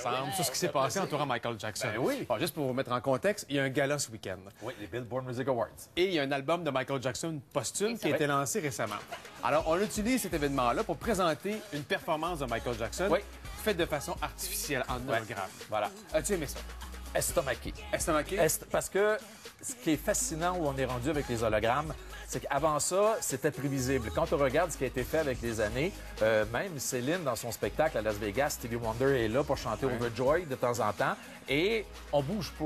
ensemble sur ce qui s'est passé entourant Michael Jackson. Ben oui. Bon, juste pour vous mettre en contexte, il y a un gala ce week-end. Oui, les Billboard Music Awards. Et il y a un album de Michael Jackson posthume qui a été lancé récemment. Alors, on utilise cet événement-là pour présenter une performance de Michael Jackson faite de façon artificielle, en hologramme. Voilà. As-tu aimé ça? Estomaqué. Estomaqué? Parce que ce qui est fascinant où on est rendu avec les hologrammes, c'est qu'avant ça, c'était prévisible. Quand on regarde ce qui a été fait avec les années, même Céline, dans son spectacle à Las Vegas, Stevie Wonder est là pour chanter Overjoyed de temps en temps, et on bouge pas.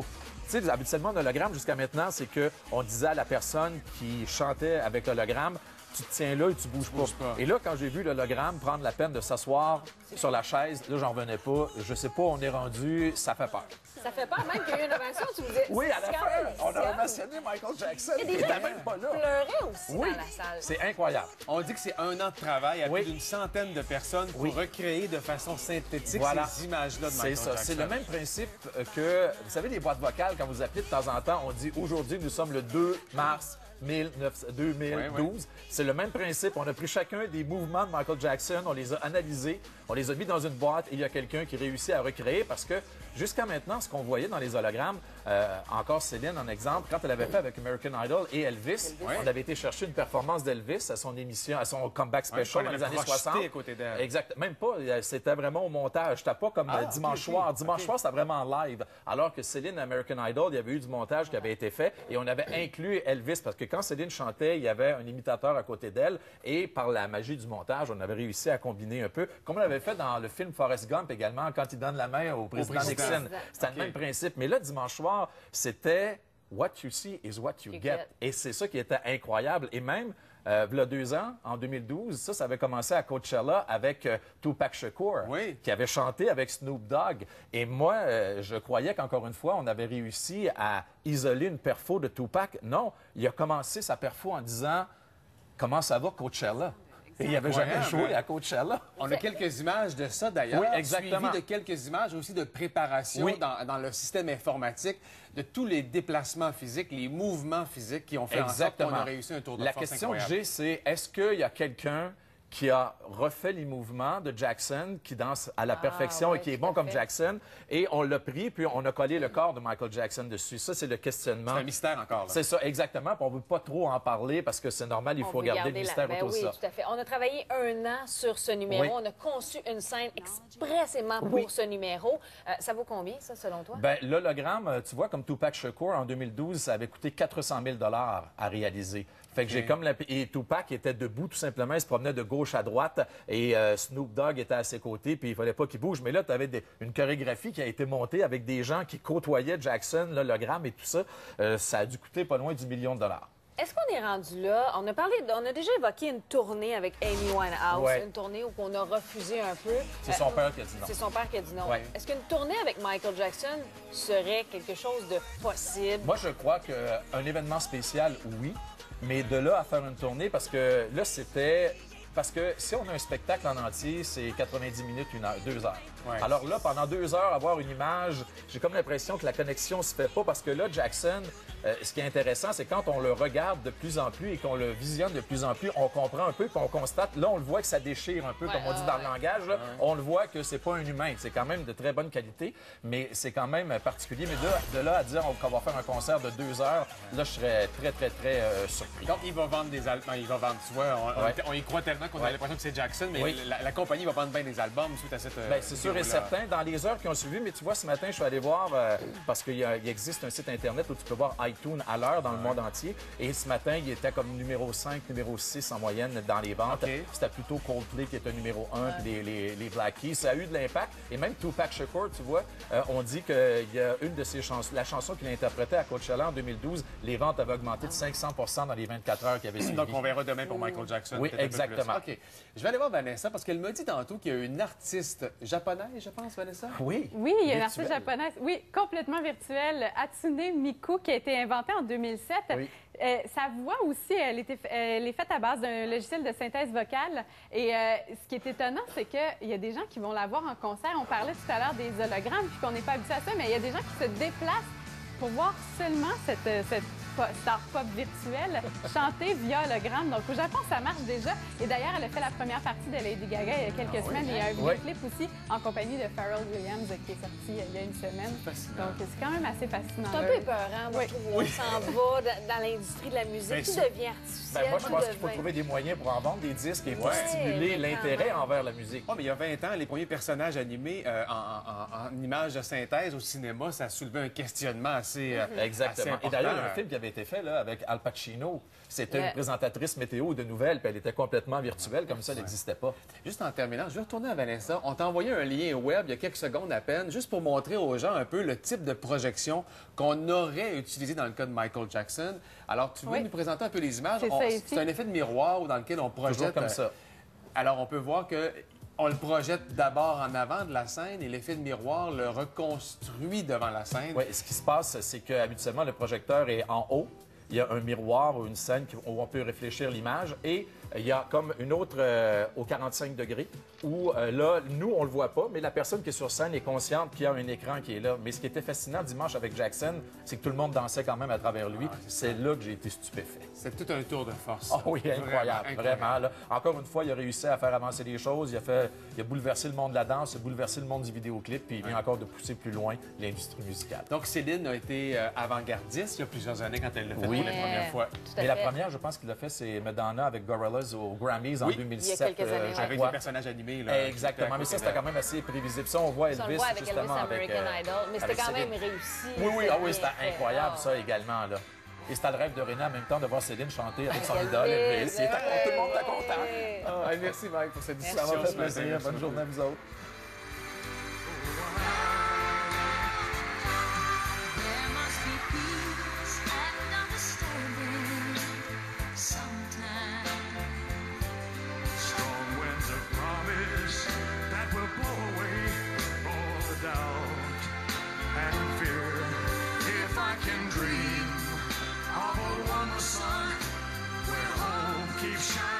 Tu sais, habituellement, un hologramme, jusqu'à maintenant, c'est qu'on disait à la personne qui chantait avec l'hologramme, tu te tiens là et tu bouges pas. Et là, quand j'ai vu l'hologramme prendre la peine de s'asseoir sur la chaise, là, j'en revenais pas. Je sais pas, on est rendu, ça fait peur. Ça fait peur même qu'il y a eu une ovation, tu me dis. Oui, à la fin, on a ovationné Michael Jackson. Il y a des gens même pas là. pleuraient aussi dans la salle. C'est incroyable. On dit que c'est 1 an de travail à plus d'une centaine de personnes pour recréer de façon synthétique ces images-là de Michael Jackson. C'est ça. C'est le même principe que, vous savez, les boîtes vocales, quand vous appelez de temps en temps, on dit aujourd'hui, nous sommes le 2 mars 2012. C'est le même principe. On a pris chacun des mouvements de Michael Jackson, on les a analysés, on les a mis dans une boîte et il y a quelqu'un qui réussit à recréer parce que jusqu'à maintenant, ce qu'on voyait dans les hologrammes, encore Céline en exemple, quand elle avait fait avec American Idol et Elvis, on avait été chercher une performance d'Elvis à son émission, à son comeback special dans les années 60. À côté d'elle. Exact. Même pas. C'était vraiment au montage. C'était pas comme Dimanche soir. Dimanche soir, c'était vraiment en live. Alors que Céline, American Idol, il y avait eu du montage qui avait été fait et on avait inclus Elvis parce que quand Céline chantait, il y avait un imitateur à côté d'elle et par la magie du montage, on avait réussi à combiner un peu, comme on l'avait fait dans le film Forrest Gump également, quand il donne la main au président Nixon. C'était le même principe. Mais là, dimanche soir, c'était what you see is what you get. Et c'est ça qui était incroyable. Et même, il y a 2 ans, en 2012, ça avait commencé à Coachella avec Tupac Shakur, qui avait chanté avec Snoop Dogg. Et moi, je croyais qu'encore une fois, on avait réussi à isoler une perfo de Tupac. Non, il a commencé sa perfo en disant « Comment ça va, Coachella? » Et il n'avait jamais joué à Coachella. On a quelques images de ça, d'ailleurs. Oui, exactement. Suivi de quelques images aussi de préparation dans le système informatique de tous les déplacements physiques, les mouvements physiques qui ont fait en sorte qu'on a réussi un tour de force question incroyable. que j'ai, c'est est-ce qu'il y a quelqu'un qui a refait les mouvements de Jackson, qui danse à la perfection et qui est bon comme Jackson, et on l'a pris, puis on a collé le corps de Michael Jackson dessus. Ça, c'est le questionnement. C'est un mystère encore. C'est ça, exactement. Puis on ne veut pas trop en parler parce que c'est normal, il faut garder le mystère autour de ça. Oui, tout à fait. On a travaillé 1 an sur ce numéro. On a conçu une scène expressément pour ce numéro. Ça vaut combien, ça, selon toi? Bien, l'hologramme, tu vois, comme Tupac Shakur, en 2012, ça avait coûté 400 000 $ à réaliser. Fait que j'ai comme et Tupac était debout tout simplement, il se promenait de gauche à droite et Snoop Dogg était à ses côtés puis il fallait pas qu'il bouge. Mais là, tu avais une chorégraphie qui a été montée avec des gens qui côtoyaient Jackson, l'hologramme et tout ça. Ça a dû coûter pas loin du $1 million. Est-ce qu'on est rendu là? On a déjà évoqué une tournée avec Amy Winehouse, une tournée où on a refusé un peu. C'est son père qui a dit non. C'est son père qui a dit non. Est-ce qu'une tournée avec Michael Jackson serait quelque chose de possible? Moi, je crois qu'un événement spécial, oui. Mais de là à faire une tournée, parce que là, c'était... Parce que si on a un spectacle en entier, c'est 90 minutes, 1 heure, 2 heures. Alors là, pendant 2 heures, avoir une image, j'ai comme l'impression que la connexion se fait pas parce que là, Jackson, ce qui est intéressant, c'est quand on le regarde de plus en plus et qu'on le visionne de plus en plus, on comprend un peu, puis on constate, là, on le voit que ça déchire un peu, comme on dit dans le langage, là, on le voit que c'est pas un humain. C'est quand même de très bonne qualité, mais c'est quand même particulier. Mais de là à dire qu'on va faire un concert de 2 heures, là, je serais très, très, très surpris. Donc, il va vendre des albums, il va vendre, tu vois, on y croit tellement qu'on a l'impression que c'est Jackson, mais la compagnie va vendre bien des albums suite à cette... Bien, c'est sûr et certain. Dans les heures qui ont suivi, mais tu vois, ce matin, je suis allé voir, parce qu'il existe un site Internet où tu peux voir iTunes à l'heure dans le monde entier. Et ce matin, il était comme numéro 5, numéro 6 en moyenne dans les ventes. C'était plutôt Coldplay qui était numéro 1, puis les Black Keys. Ça a eu de l'impact. Et même Tupac Shakur, tu vois, on dit qu'il y a une de ses chansons, la chanson qu'il a interprétée à Coachella en 2012, les ventes avaient augmenté de 500 % dans les 24 heures qui avaient suivi. Donc, on verra demain pour Michael Jackson. Oui, exactement. OK. Je vais aller voir Vanessa parce qu'elle m'a dit tantôt qu'il y a une artiste japonaise, je pense, Vanessa? Oui. Oui, il y a une artiste japonaise, complètement virtuelle, Hatsune Miku, qui a été inventée en 2007. Oui. Sa voix aussi, elle est faite à base d'un logiciel de synthèse vocale. Et ce qui est étonnant, c'est qu'il y a des gens qui vont la voir en concert. On parlait tout à l'heure des hologrammes, puis qu'on n'est pas habitué à ça, mais il y a des gens qui se déplacent pour voir seulement cette star pop virtuelle, chanter via hologramme. Donc, au Japon, ça marche déjà. Et d'ailleurs, elle a fait la première partie de Lady Gaga il y a quelques semaines. Et il y a un vidéoclip aussi en compagnie de Pharrell Williams qui est sorti il y a une semaine. Donc, c'est quand même assez fascinant. C'est un peu épeurant, moi, je trouve. On s'en va dans l'industrie de la musique. Tout devient artificiel. Moi, je pense qu'il faut trouver des moyens pour en vendre des disques et pour stimuler l'intérêt envers la musique. Mais il y a 20 ans, les premiers personnages animés en images de synthèse au cinéma, ça a soulevé un questionnement assez Exactement. assez Et d'ailleurs, il y a important. un film qui avait été fait là, avec Al Pacino. C'était une présentatrice météo de nouvelles, puis elle était complètement virtuelle, comme ça, elle n'existait pas. Juste en terminant, je vais retourner à Vanessa. On t'a envoyé un lien web il y a quelques secondes à peine, juste pour montrer aux gens un peu le type de projection qu'on aurait utilisé dans le cas de Michael Jackson. Alors, tu veux nous présenter un peu les images? C'est un effet de miroir dans lequel on projette... Toujours comme ça. Alors, on peut voir que on le projette d'abord en avant de la scène et l'effet de miroir le reconstruit devant la scène. Oui, ce qui se passe, c'est qu'habituellement, le projecteur est en haut. Il y a un miroir ou une scène où on peut réfléchir l'image et il y a comme une autre au 45 degrés où là, nous, on le voit pas, mais la personne qui est sur scène est consciente qu'il y a un écran qui est là. Mais ce qui était fascinant dimanche avec Jackson, c'est que tout le monde dansait quand même à travers lui. C'est là que j'ai été stupéfait. C'est tout un tour de force. Oh oui, incroyable, vraiment. Là. Encore une fois, il a réussi à faire avancer les choses. Il a bouleversé le monde de la danse, il a bouleversé le monde du vidéoclip, puis il vient encore de pousser plus loin l'industrie musicale. Donc, Céline a été avant-gardiste il y a plusieurs années quand elle l'a fait Oui. pour la première fois. Et la première, je pense qu'il l'a fait, c'est Madonna avec Gorillaz aux Grammys en 2017. Il y a quelques années, Avec des personnages animés. Là, exactement, mais ça, c'était quand même assez prévisible. Ça, on voit Elvis, On le voit avec justement, Elvis American Idol, mais c'était quand même Céline. réussi. Oui, c'était incroyable, ça, également, là. Et c'était le rêve de René en même temps de voir Céline chanter avec son idole, Elvis. Tout le monde était content. Merci, Mike, pour cette discussion. Ça m'a fait ce matin. plaisir. Bonne journée à vous autres. There must be peace and understanding sometime. Strong winds of promise that will blow away all the doubt and fear. If I can dream of a wondrous sun where hope keeps shining.